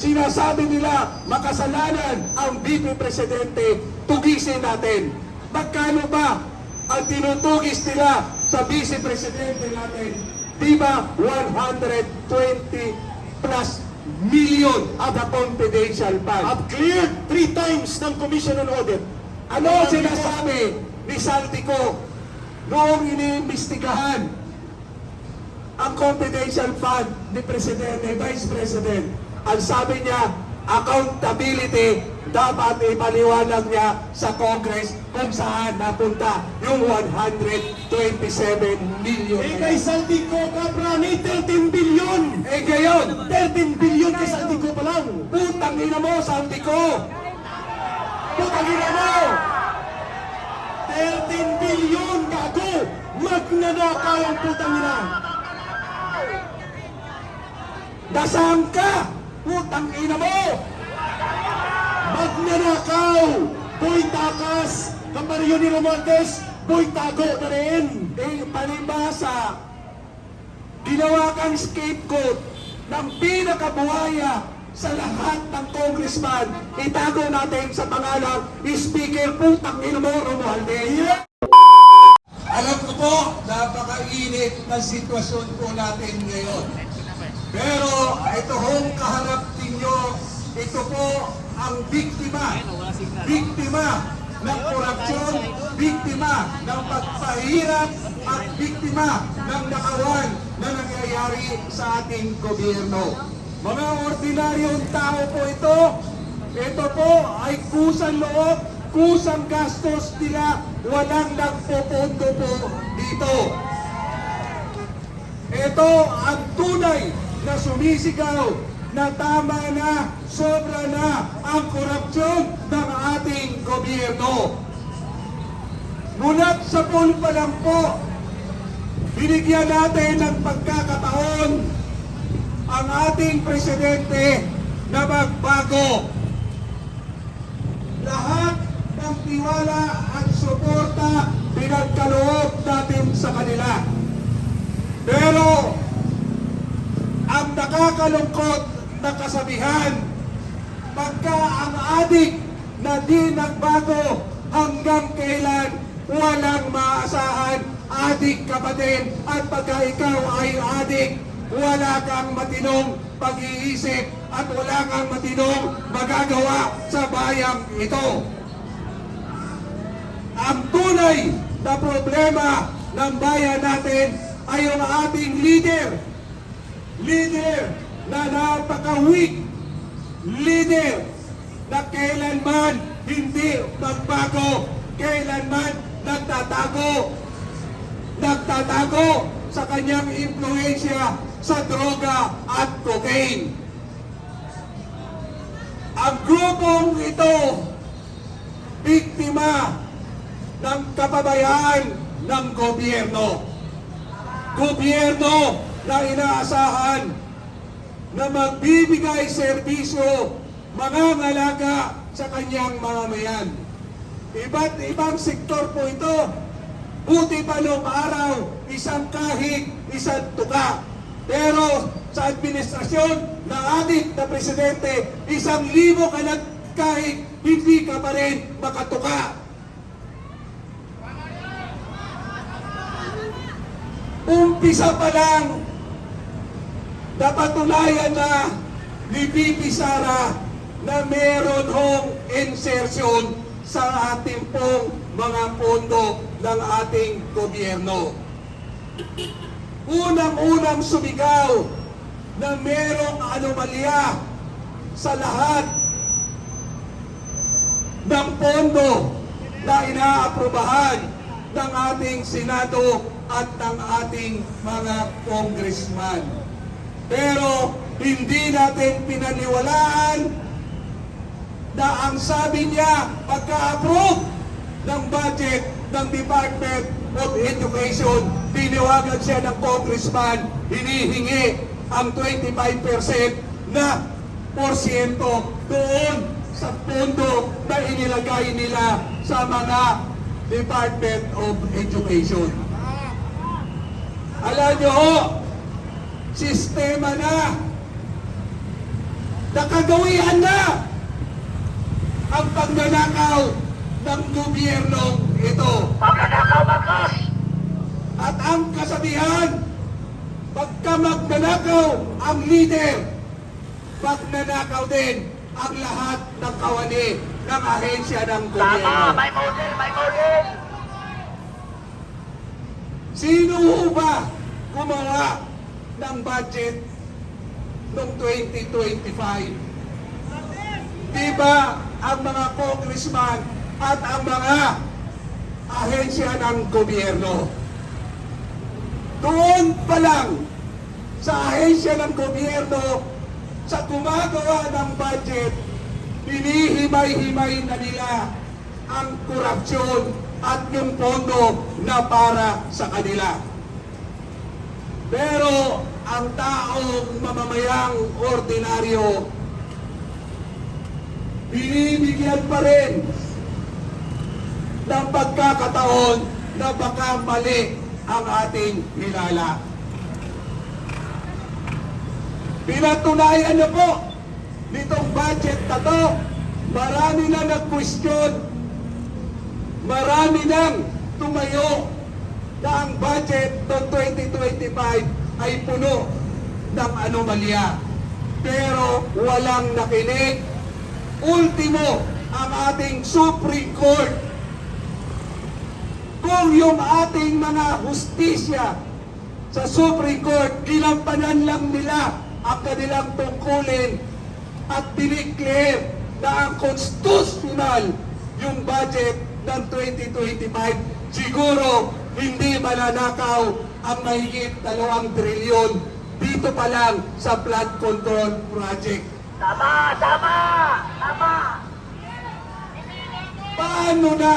Sinasabi nila makasalanan ang VP Presidente, tugisin natin. Magkano ba ang tinutugis nila sa Vice Presidente natin? Di ba 120 plus million of the confidential fund? I've cleared 3 times ng Commission on Audit. Ano sinasabi ni Saltico noong iniimbestigahan ang confidential fund ni Presidente, Vice President? Ang sabi niya, accountability, dapat ipaliwanag niya sa Congress kung saan napunta yung 127 million. Kay Saldico Cabra ni 13 billion! Ngayon, 13 billion kay Saldico pa lang! putang ina mo, Saltico! Putang ina mo! 13 billion, gago! Magnanakaw ang putang ina! Dasang ka! Putang ina mo! Magnanakaw! Boy takas! Kaparyo ni Romualdez, boy tago na rin! Palibasa, ginawa kang scapegoat ng pinakabuhaya sa lahat ng congressman. Itago natin sa pangalang Speaker, putang ina mo, Romualdez. Alam ko po, napakainit na sitwasyon po natin ngayon. Pero ito hong kaharap ninyo, ito po ang biktima. Biktima ng korupsyon, biktima ng pagpahirap, at biktima ng nakawan na nangyayari sa ating gobyerno. Mga ordinaryong tao po ito. Ito po ay kusang loob, kusang gastos nila, walang nagpupunto po dito. Ito ang tunay na sumisigaw na tama na, sobra na ang korupsyon ng ating gobyerno. Mulat sa poll pa lang po, binigyan natin ng pagkakataon ang ating presidente na magbago. Lahat ng tiwala at suporta pinagkaloob natin sa kanila. Pero ang nakakalungkot na kasabihan, pagka ang adik na di nagbago hanggang kailan, walang maasahan, adik ka pa din. At pagka ikaw ay adik, wala kang matinong pag-iisip at wala kang matinong magagawa sa bayang ito. Ang tunay na problema ng bayan natin ay yung ating leader. Leader na napaka-weak. Leader na kailanman hindi magbago. Kailanman nagtatago sa kanyang impluensya sa droga at cocaine. Ang grupong ito, biktima ng kapabayaan ng gobyerno. Gobyerno na inaasahan na magbibigay serbisyo, mangangalaga sa kanyang mamamayan. Iba't ibang sektor po ito. Buti pa noong araw, isang kahig, isang tuka. Pero sa administrasyon ng ating na presidente, 1,000 ka nagkahig, hindi ka pa rin makatuka. Umpisa pa lang, napatunayan na ni VP Sara na meron hong insertion sa ating pong mga pondo ng ating gobyerno. Unang-unang sumigaw na merong anomalya sa lahat ng pondo na inaaprubahan ng ating Senado at ng ating mga congressman. Pero hindi natin pinaniwalaan na ang sabi niya pagka-approve ng budget ng Department of Education, tiniwagan siya ng congressman, hinihingi ang 25% na porsyento doon sa pondo na inilagay nila sa mga Department of Education. Alam nyo ho, sistema na nakagawian na ang pagnanakaw ng gobyernong ito. Magnanakaw, Marcos! At ang kasabihan, pagka magnanakaw ang leader, magnanakaw din ang lahat ng kawani ng ahensya ng Tama, gobyerno. may model, may model! Sino ho ba gumawa ng budget noong 2025? Di ba ang mga congressman at ang mga ahensya ng gobyerno? Doon pa lang sa ahensya ng gobyerno, sa gumagawa ng budget, hinihimay-himay na nila ang korupsyon at yung pondo na para sa kanila. Pero ang taong mamamayang ordinaryo, binibigyan pa rin ng pagkakataon na baka mali ang ating hilala. Pinatunayan na po nitong budget na to, marami na nag-question, marami nang tumayo na ang budget ng 2025 ay puno ng anomalya. Pero walang nakinig. Ultimo, ang ating Supreme Court. Kung yung ating mga hustisya sa Supreme Court, ginampanan lang nila ang kanilang tungkulin at dineclare na ang constitutional yung budget ng 2025, siguro hindi mananakaw ang mahigit 2 trilyon dito pa lang sa flood control project. Tama, tama, tama! Paano na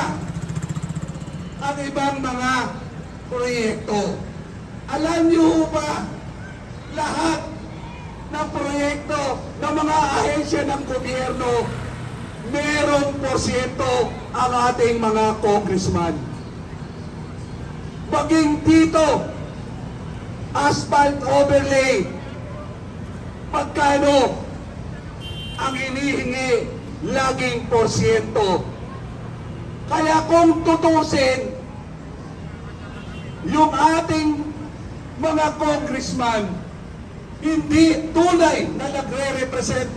ang ibang mga proyekto? Alam niyo ba, lahat ng proyekto ng mga ahensya ng gobyerno, merong porsyento ang ating mga congressman. Maging dito, asphalt overlay, pagkano ang hinihingi laging porsyento. Kaya kung tutusin, yung ating mga congressman, hindi tunay na nagre-represent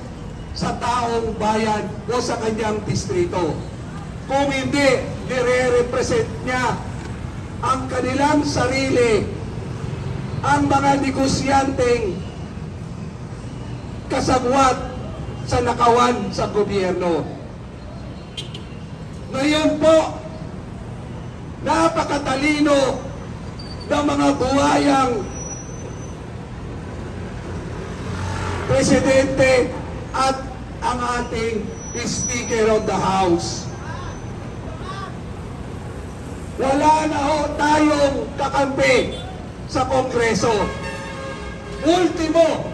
sa taong bayan o sa kanyang distrito. Kung hindi, nire-represent niya ang kanilang sarili, ang mga negosyanteng kasabwat sa nakawan sa gobyerno. Ngayon po, napakatalino ng mga buhayang presidente at ang ating Speaker of the House. Wala na ho tayong kakampi sa Kongreso. Ultimo,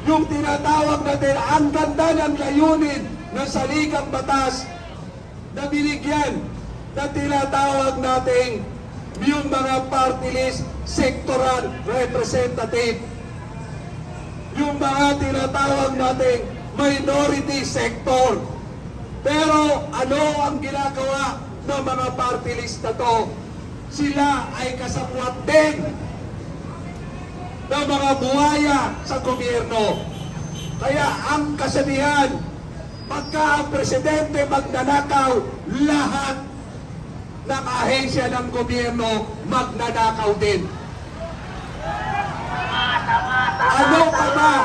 yung tinatawag natin, ang ganda ng layunin ng saligang batas na binigyan na tinatawag natin yung mga party list sectoral representative. Yung mga tinatawag natin minority sector. Pero ano ang ginagawa ng mga party list na to? Sila ay kasabwat din ng mga buhaya sa gobyerno. Kaya ang kasabihan, pagka ang presidente magnanakaw, lahat ng ahensya ng gobyerno magnanakaw din. Ano pa ba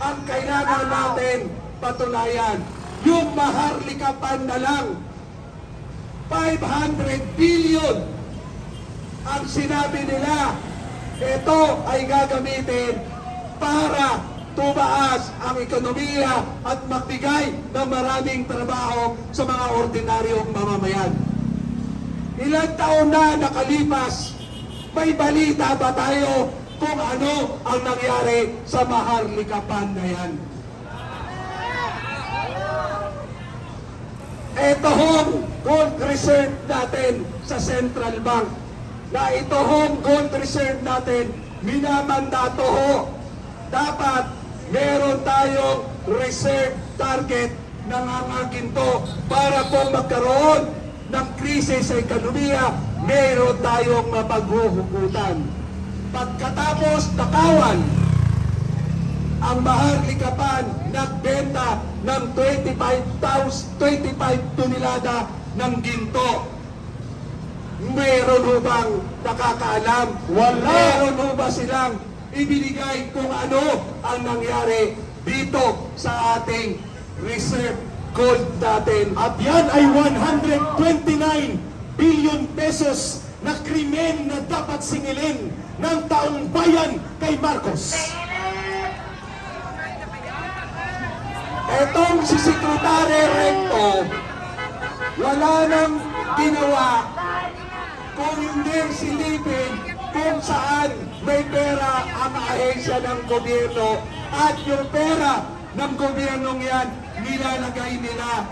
ang kailangan natin patunayan? Yung maharlikapan na lang, 500 billion ang sinabi nila, ito ay gagamitin para tumaas ang ekonomiya at magbigay ng maraming trabaho sa mga ordinaryong mamamayan. Ilang taon na nakalipas, may balita ba tayo kung ano ang nangyari sa maharlikapan na yan? Ito hong gold reserve natin sa Central Bank, na ito hong gold reserve natin, minamandato ho. Dapat meron tayong reserve target ng mga ginto para kung magkaroon ng krisis sa ekonomiya, meron tayong mapaghuhugutan. Pagkatapos nakawan, ang Maharlikapan nagbenta ng 25 tonelada ng ginto. Meron ho bang nakakaalam? Wala. Meron ho ba silang ibinigay kung ano ang nangyari dito sa ating reserve gold natin? At yan ay 129 billion pesos na krimen na dapat singilin ng taong bayan kay Marcos. Etong si Secretary Recto, wala nang ginawa kung hindi silipin kung saan may pera ang ahensya ng gobyerno at yung pera ng gobyernong yan nilalagay nila.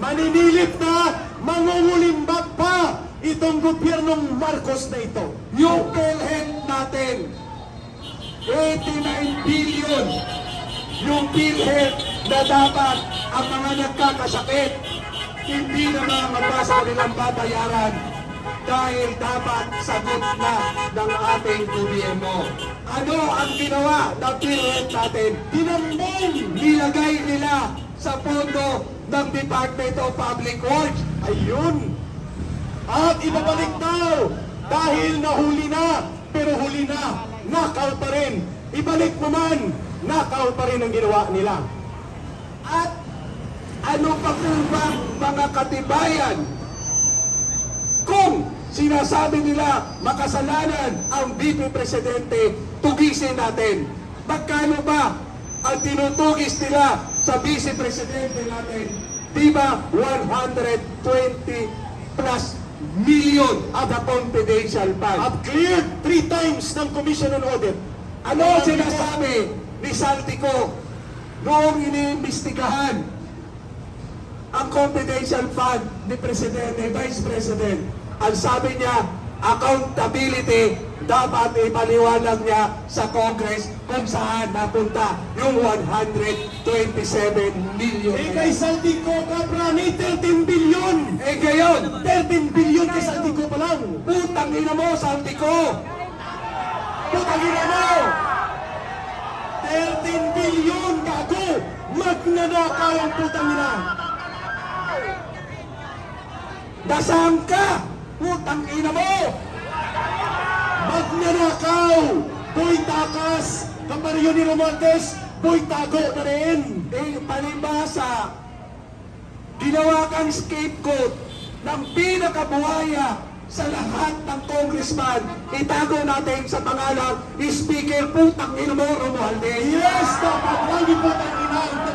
Maninilip na, mangungulimbak pa itong gobyernong Marcos na ito. Yung PhilHealth natin, 89 billion. Yung PhilHealth na dapat ang mga nagkakasakit, hindi na mamabas sa kanilang babayaran dahil dapat sagot na ng ating gobyerno. Ano ang ginawa ng PhilHealth natin? Dinambong! Nilagay nila sa pondo ng Department of Public Works. Ayun! At ibabalik daw dahil nahuli na, pero huli na, nakaw pa rin. Ibalik mo man, nakaw pa rin ang ginawa nila. At ano pa po ba mga katibayan kung sinasabi nila makasalanan ang VP Presidente, tugisin natin. Magkano ba ang tinutugis nila sa Vice Presidente natin? Diba 120 plus million at the confidential fund. At cleared 3 times ng Commission on Audit. Ano sinasabi ni Saltico noong iniimbestigahan ang confidential fund ni Presidente, Vice President? Ang sabi niya, accountability, dapat ipaliwanag niya sa Congress kung saan napunta yung 127 million. Eh kay Saldico Cabra ni 13 billion! Eh ngayon, 13 billion kay Saldico pa lang! putang ina mo, Saltico! Putang ina mo! 13 billion gago! Magnanakaw ang putang ina! Dasang ka! Putang ina mo! Magnanakaw! Boy takas! Kamaryo ni Romualdez, boy tago na rin! Eh, palibasa, ginawa kang scapegoat ng pinakabuhaya sa lahat ng congressman. Itago natin sa pangalan ni Speaker Putang Ina mo, Romualdez. Yes! Dapat lagi putang ina ang